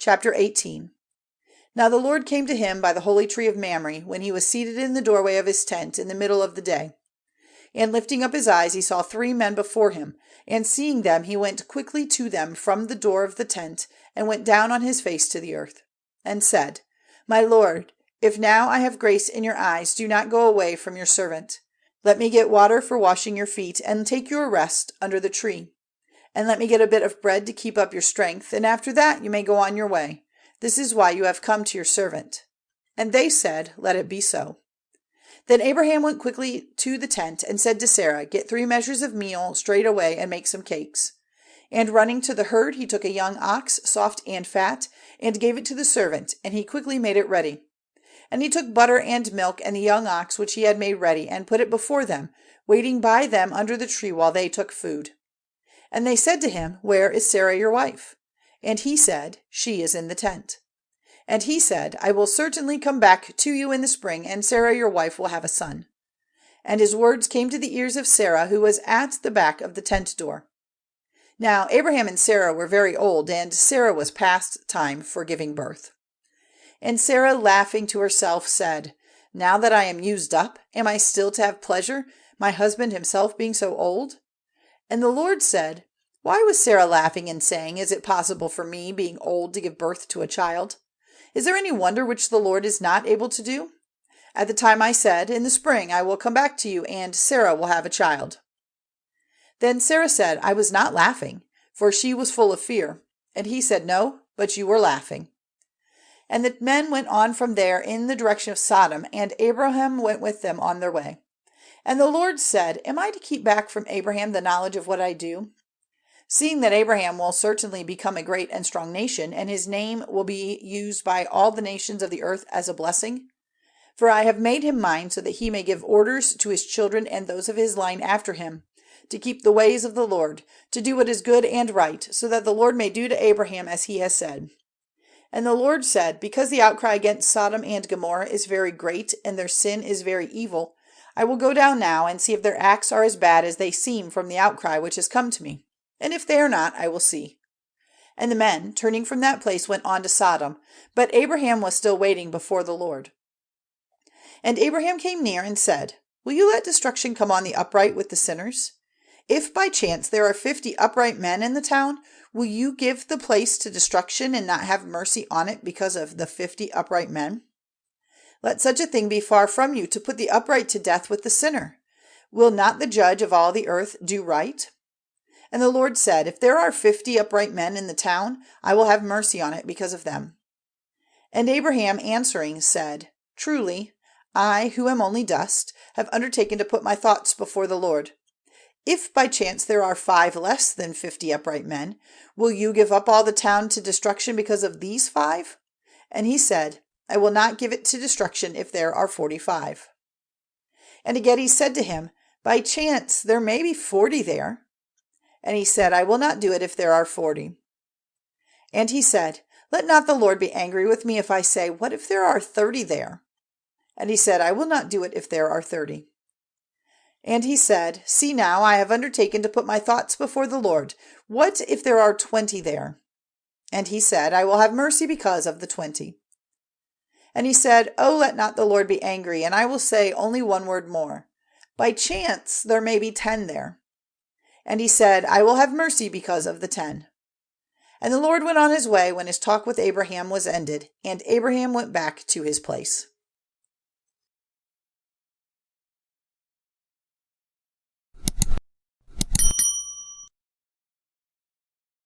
Chapter 18. Now the Lord came to him by the holy tree of Manre, when he was seated in the doorway of his tent in the middle of the day. And lifting up his eyes, he saw 3 men before him, and seeing them, he went quickly to them from the door of the tent, and went down on his face to the earth, and said, My Lord, if now I have grace in your eyes, do not go away from your servant. Let me get water for washing your feet, and take your rest under the tree. And let me get a bit of bread to keep up your strength, and after that you may go on your way. This is why you have come to your servant. And they said, Let it be so. Then Abraham went quickly to the tent, and said to Sarah, Get 3 measures of meal straight away, and make some cakes. And running to the herd, he took a young ox, soft and fat, and gave it to the servant, and he quickly made it ready. And he took butter and milk and the young ox which he had made ready, and put it before them, waiting by them under the tree while they took food. And they said to him, Where is Sarah your wife? And he said, She is in the tent. And he said, I will certainly come back to you in the spring, and Sarah your wife will have a son. And his words came to the ears of Sarah, who was at the back of the tent door. Now Abraham and Sarah were very old, and Sarah was past time for giving birth. And Sarah, laughing to herself, said, Now that I am used up, am I still to have pleasure, my husband himself being so old? And the Lord said, Why was Sarah laughing and saying, Is it possible for me, being old, to give birth to a child? Is there any wonder which the Lord is not able to do? At the time I said, In the spring I will come back to you, and Sarah will have a child. Then Sarah said, I was not laughing, for she was full of fear. And he said, No, but you were laughing. And the men went on from there in the direction of Sodom, and Abraham went with them on their way. And the Lord said, Am I to keep back from Abraham the knowledge of what I do? Seeing that Abraham will certainly become a great and strong nation, and his name will be used by all the nations of the earth as a blessing. For I have made him mine, so that he may give orders to his children and those of his line after him, to keep the ways of the Lord, to do what is good and right, so that the Lord may do to Abraham as he has said. And the Lord said, Because the outcry against Sodom and Gomorrah is very great, and their sin is very evil, I will go down now and see if their acts are as bad as they seem from the outcry which has come to me. And if they are not, I will see. And the men, turning from that place, went on to Sodom, but Abraham was still waiting before the Lord. And Abraham came near and said, Will you let destruction come on the upright with the sinners? If by chance there are 50 upright men in the town, will you give the place to destruction and not have mercy on it because of the 50 upright men? Let such a thing be far from you, to put the upright to death with the sinner. Will not the judge of all the earth do right? And the Lord said, If there are 50 upright men in the town, I will have mercy on it because of them. And Abraham answering said, Truly, I, who am only dust, have undertaken to put my thoughts before the Lord. If by chance there are 5 less than 50 upright men, will you give up all the town to destruction because of these 5? And he said, I will not give it to destruction if there are 45. And again he said to him, By chance there may be 40 there. And he said, I will not do it if there are 40. And he said, Let not the Lord be angry with me if I say, What if there are 30 there? And he said, I will not do it if there are 30. And he said, See now, I have undertaken to put my thoughts before the Lord. What if there are 20 there? And he said, I will have mercy because of the 20. And he said, Oh, let not the Lord be angry, and I will say only one word more. By chance there may be 10 there. And he said, I will have mercy because of the 10. And the Lord went on his way when his talk with Abraham was ended, and Abraham went back to his place.